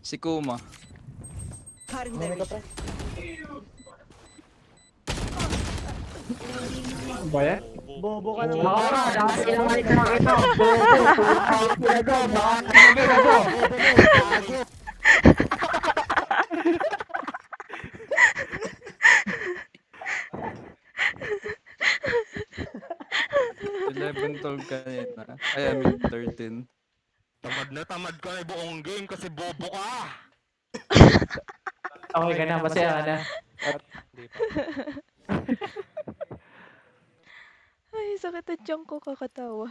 Si Kuma. Ano ka pa? Ba yan? Bobo ka naman. Makara, dahil sila mali na makita. Eleven, 12 kanina. Ay, I mean 13. Tamad na tamad ka na buong game kasi bobo ka! Okay ka na, masaya ka na. Hindi pa. Ay, sakit ang tiyan ko kakatawa.